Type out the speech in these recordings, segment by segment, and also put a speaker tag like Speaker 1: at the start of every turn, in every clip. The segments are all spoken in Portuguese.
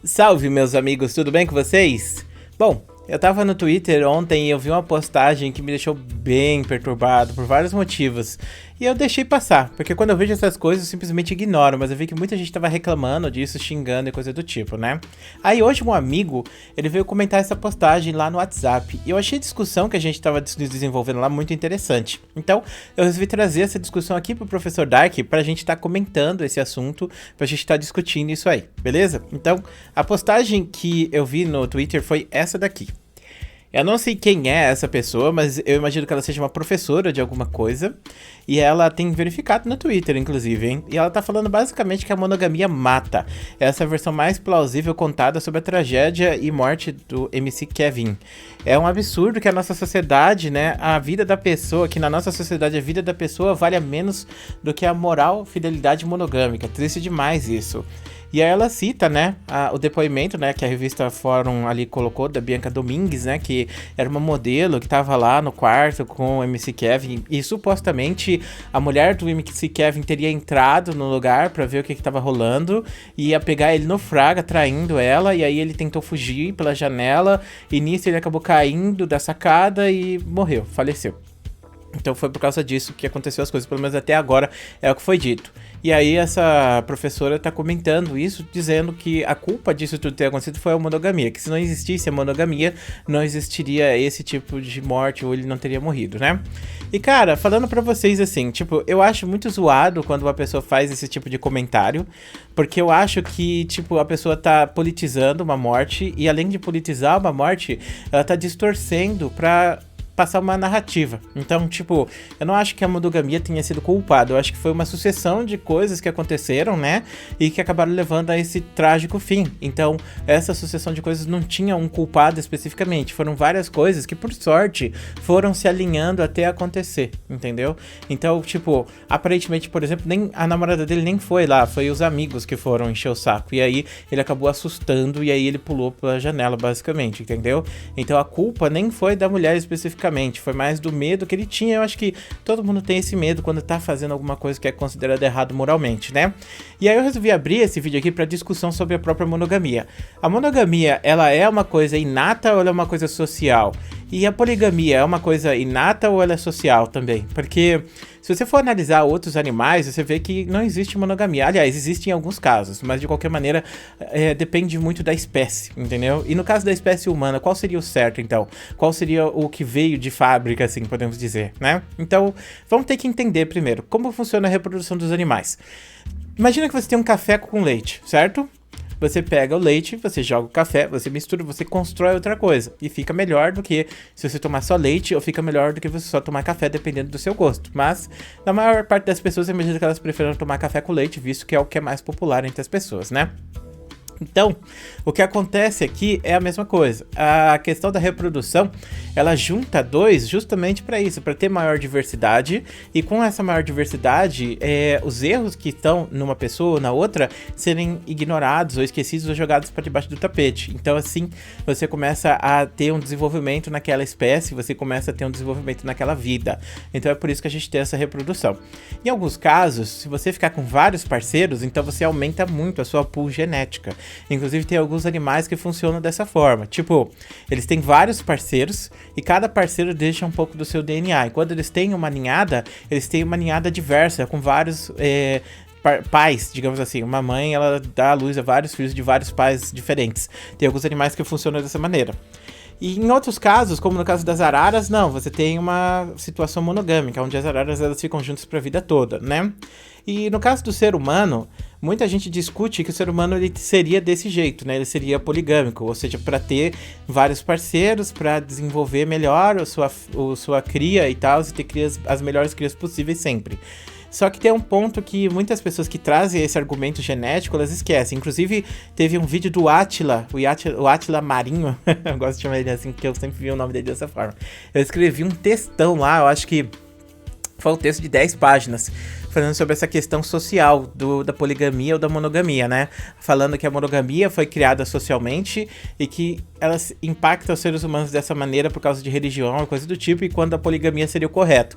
Speaker 1: Salve, meus amigos, tudo bem com vocês? Bom, eu tava no Twitter ontem e eu vi uma postagem que me deixou bem perturbado por vários motivos. E eu deixei passar, porque quando eu vejo essas coisas eu simplesmente ignoro, mas eu vi que muita gente tava reclamando disso, xingando e coisa do tipo, né? Aí hoje um amigo, ele veio comentar essa postagem lá no WhatsApp, e eu achei a discussão que a gente tava desenvolvendo lá muito interessante. Então, eu resolvi trazer essa discussão aqui pro professor Dark pra gente estar comentando esse assunto, pra gente estar discutindo isso aí, beleza? Então, a postagem que eu vi no Twitter foi essa daqui. Eu não sei quem é essa pessoa, mas eu imagino que ela seja uma professora de alguma coisa. E ela tem verificado no Twitter, inclusive, hein? E ela tá falando basicamente que a monogamia mata. Essa é a versão mais plausível contada sobre a tragédia e morte do MC Kevin. É um absurdo que a nossa sociedade, né? A vida da pessoa, que na nossa sociedade a vida da pessoa vale menos do que a moral fidelidade monogâmica. Triste demais isso. E aí ela cita, né, o depoimento, né, que a revista Fórum ali colocou, da Bianca Domingues, né, que era uma modelo que tava lá no quarto com o MC Kevin, e supostamente a mulher do MC Kevin teria entrado no lugar pra ver o que tava rolando, e ia pegar ele no fraga, traindo ela, e aí ele tentou fugir pela janela, e nisso ele acabou caindo da sacada e morreu, faleceu. Então foi por causa disso que aconteceu as coisas, pelo menos até agora é o que foi dito. E aí essa professora tá comentando isso, dizendo que a culpa disso tudo ter acontecido foi a monogamia, que se não existisse a monogamia, não existiria esse tipo de morte, ou ele não teria morrido, né? E cara, falando pra vocês assim, tipo, eu acho muito zoado quando uma pessoa faz esse tipo de comentário, porque eu acho que, tipo, a pessoa tá politizando uma morte, e além de politizar uma morte, ela tá distorcendo pra passar uma narrativa. Então, tipo, eu não acho que a monogamia tenha sido culpada. Eu acho que foi uma sucessão de coisas que aconteceram, né? E que acabaram levando a esse trágico fim. Então, essa sucessão de coisas não tinha um culpado especificamente. Foram várias coisas que, por sorte, foram se alinhando até acontecer, entendeu? Então, tipo, aparentemente, por exemplo, nem a namorada dele nem foi lá. Foi os amigos que foram encher o saco. E aí, ele acabou assustando e aí ele pulou pela janela, basicamente, entendeu? Então, a culpa nem foi da mulher especificamente. Foi mais do medo que ele tinha. Eu acho que todo mundo tem esse medo quando tá fazendo alguma coisa que é considerada errado moralmente, né? E aí eu resolvi abrir esse vídeo aqui para discussão sobre a própria monogamia. A monogamia, ela é uma coisa inata ou ela é uma coisa social? E a poligamia é uma coisa inata ou ela é social também? Porque se você for analisar outros animais, você vê que não existe monogamia. Aliás, existe em alguns casos, mas de qualquer maneira depende muito da espécie, entendeu? E no caso da espécie humana, qual seria o certo, então? Qual seria o que veio de fábrica, assim, podemos dizer, né? Então, vamos ter que entender primeiro como funciona a reprodução dos animais. Imagina que você tem um café com leite, certo? Você pega o leite, você joga o café, você mistura, você constrói outra coisa. E fica melhor do que se você tomar só leite, ou fica melhor do que você só tomar café, dependendo do seu gosto. Mas, na maior parte das pessoas, eu imagino que elas preferem tomar café com leite, visto que é o que é mais popular entre as pessoas, né? Então, o que acontece aqui é a mesma coisa. A questão da reprodução, ela junta dois justamente para isso, para ter maior diversidade. E com essa maior diversidade, os erros que estão numa pessoa ou na outra serem ignorados ou esquecidos ou jogados para debaixo do tapete. Então, assim, você começa a ter um desenvolvimento naquela espécie, você começa a ter um desenvolvimento naquela vida. Então, é por isso que a gente tem essa reprodução. Em alguns casos, se você ficar com vários parceiros, então você aumenta muito a sua pool genética. Inclusive tem alguns animais que funcionam dessa forma. Tipo, eles têm vários parceiros e cada parceiro deixa um pouco do seu DNA. E quando eles têm uma ninhada, eles têm uma ninhada diversa, com vários pais, digamos assim. Uma mãe, ela dá à luz a vários filhos de vários pais diferentes. Tem alguns animais que funcionam dessa maneira. E em outros casos, como no caso das araras, não, você tem uma situação monogâmica, onde as araras elas ficam juntas para a vida toda, né? E no caso do ser humano, muita gente discute que o ser humano ele seria desse jeito, né? Ele seria poligâmico, ou seja, para ter vários parceiros, para desenvolver melhor sua cria e tal, e ter as melhores crias possíveis sempre. Só que tem um ponto que muitas pessoas que trazem esse argumento genético, elas esquecem. Inclusive, teve um vídeo do Átila, o Átila Marinho, eu gosto de chamar ele assim, porque eu sempre vi o nome dele dessa forma. Eu escrevi um textão lá, eu acho que foi um texto de 10 páginas, falando sobre essa questão social da poligamia ou da monogamia, né? Falando que a monogamia foi criada socialmente e que ela impacta os seres humanos dessa maneira por causa de religião ou coisa do tipo, e quando a poligamia seria o correto.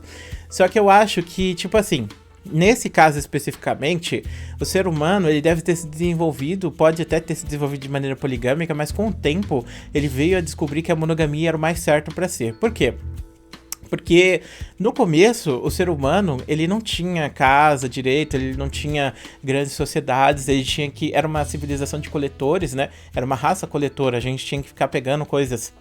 Speaker 1: Só que eu acho que, tipo assim, Nesse caso especificamente, o ser humano ele deve ter se desenvolvido, pode até ter se desenvolvido de maneira poligâmica, mas com o tempo ele veio a descobrir que a monogamia era o mais certo para ser. Por quê? Porque no começo, o ser humano, ele não tinha casa direito, ele não tinha grandes sociedades, ele tinha que... Era uma civilização de coletores, né? Era uma raça coletora, a gente tinha que ficar pegando coisas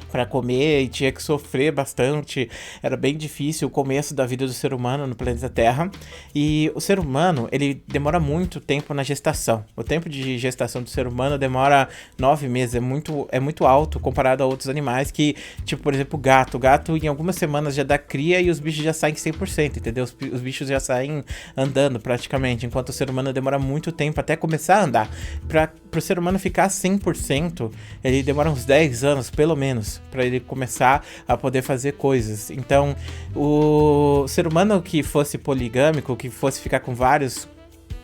Speaker 1: para comer e tinha que sofrer bastante. Era bem difícil o começo da vida do ser humano no planeta Terra. E o ser humano, ele demora muito tempo na gestação. O tempo de gestação do ser humano demora 9 meses. É muito alto comparado a outros animais que, tipo, por exemplo, o gato. O gato em algumas semanas já dá cria e os bichos já saem 100%, entendeu? Os bichos já saem andando praticamente, enquanto o ser humano demora muito tempo até começar a andar. Para o ser humano ficar 100%, ele demora uns 10 anos, pelo menos, para ele começar a poder fazer coisas. Então, o ser humano que fosse poligâmico, que fosse ficar com vários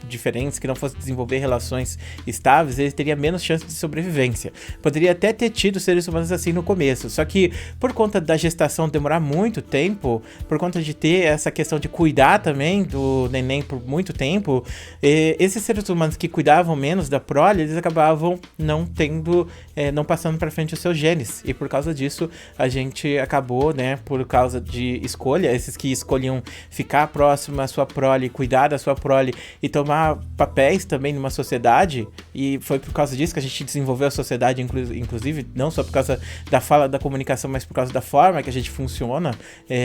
Speaker 1: diferentes, que não fosse desenvolver relações estáveis, ele teria menos chance de sobrevivência. Poderia até ter tido seres humanos assim no começo, só que por conta da gestação demorar muito tempo, por conta de ter essa questão de cuidar também do neném por muito tempo, esses seres humanos que cuidavam menos da prole, eles acabavam não tendo, não passando para frente os seus genes, e por causa disso a gente acabou, né, por causa de escolha, esses que escolhiam ficar próximo à sua prole, cuidar da sua prole e tomar papéis também numa sociedade, e foi por causa disso que a gente desenvolveu a sociedade, inclusive, não só por causa da fala da comunicação, mas por causa da forma que a gente funciona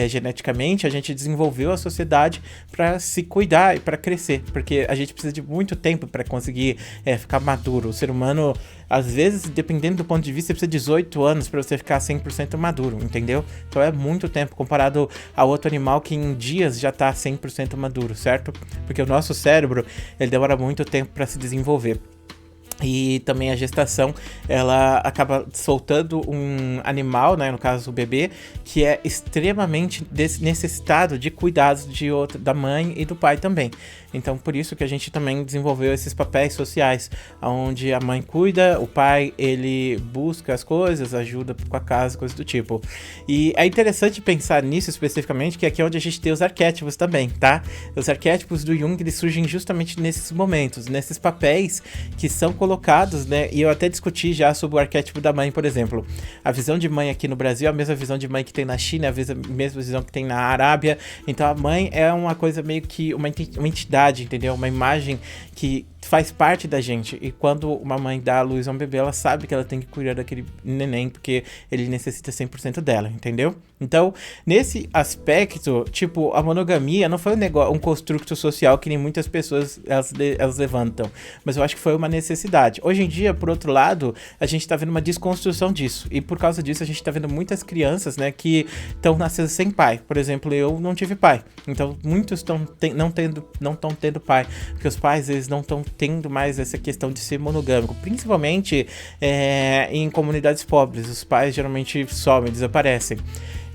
Speaker 1: geneticamente, a gente desenvolveu a sociedade para se cuidar e para crescer, porque a gente precisa de muito tempo para conseguir ficar maduro. O ser humano, às vezes, dependendo do ponto de vista, precisa de 18 anos para você ficar 100% maduro, entendeu? Então é muito tempo comparado a outro animal que em dias já tá 100% maduro, certo? Porque o nosso cérebro, ele demora muito tempo para se desenvolver. E também a gestação, ela acaba soltando um animal, né, no caso o bebê, que é extremamente necessitado de cuidados da mãe e do pai também. Então por isso que a gente também desenvolveu esses papéis sociais, onde a mãe cuida, o pai ele busca as coisas, ajuda com a casa, coisas do tipo. E é interessante pensar nisso especificamente, que aqui é onde a gente tem os arquétipos também, tá? Os arquétipos do Jung, eles surgem justamente nesses momentos, nesses papéis que são colocados, né? E eu até discuti já sobre o arquétipo da mãe, por exemplo. A visão de mãe aqui no Brasil é a mesma visão de mãe que tem na China, a mesma visão que tem na Arábia. Então a mãe é uma coisa meio que uma entidade, entendeu? Uma imagem que faz parte da gente. E quando uma mãe dá a luz a um bebê, ela sabe que ela tem que cuidar daquele neném, porque ele necessita 100% dela, entendeu? Então, nesse aspecto, tipo, a monogamia não foi um construto social que nem muitas pessoas elas levantam, mas eu acho que foi uma necessidade. Hoje em dia, por outro lado, a gente tá vendo uma desconstrução disso, e por causa disso a gente tá vendo muitas crianças, né, que estão nascendo sem pai. Por exemplo, eu não tive pai, então muitos não estão tendo pai, porque os pais, eles não estão tendo mais essa questão de ser monogâmico, principalmente em comunidades pobres. Os pais geralmente somem, desaparecem.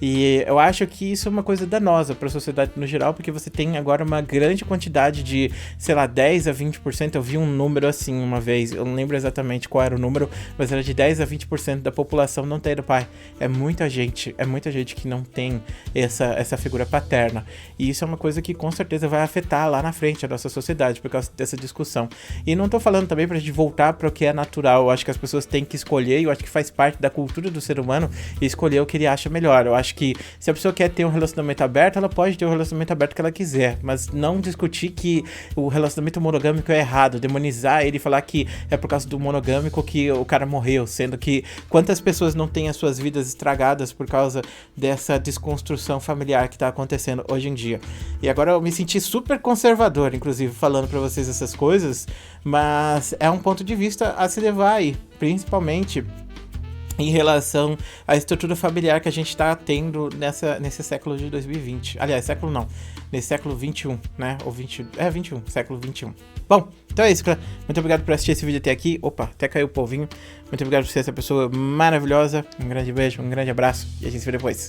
Speaker 1: E eu acho que isso é uma coisa danosa para a sociedade no geral, porque você tem agora uma grande quantidade de, sei lá, 10 a 20%. Eu vi um número assim uma vez, eu não lembro exatamente qual era o número, mas era de 10 a 20% da população não ter pai. É muita gente que não tem essa figura paterna. E isso é uma coisa que com certeza vai afetar lá na frente a nossa sociedade, por causa dessa discussão. E não tô falando também pra gente voltar para o que é natural. Eu acho que as pessoas têm que escolher, e eu acho que faz parte da cultura do ser humano escolher o que ele acha melhor. Eu acho que se a pessoa quer ter um relacionamento aberto, ela pode ter o relacionamento aberto que ela quiser, mas não discutir que o relacionamento monogâmico é errado, demonizar ele e falar que é por causa do monogâmico que o cara morreu, sendo que quantas pessoas não têm as suas vidas estragadas por causa dessa desconstrução familiar que tá acontecendo hoje em dia. E agora eu me senti super conservador, inclusive, falando pra vocês essas coisas, mas é um ponto de vista a se levar aí, principalmente em relação à estrutura familiar que a gente tá tendo nesse século de 2020. Aliás, século não, nesse século 21, né? Ou 21, século 21. Bom, então é isso, cara. Muito obrigado por assistir esse vídeo até aqui. Opa, até caiu o polvinho. Muito obrigado por ser essa pessoa maravilhosa. Um grande beijo, um grande abraço e a gente se vê depois.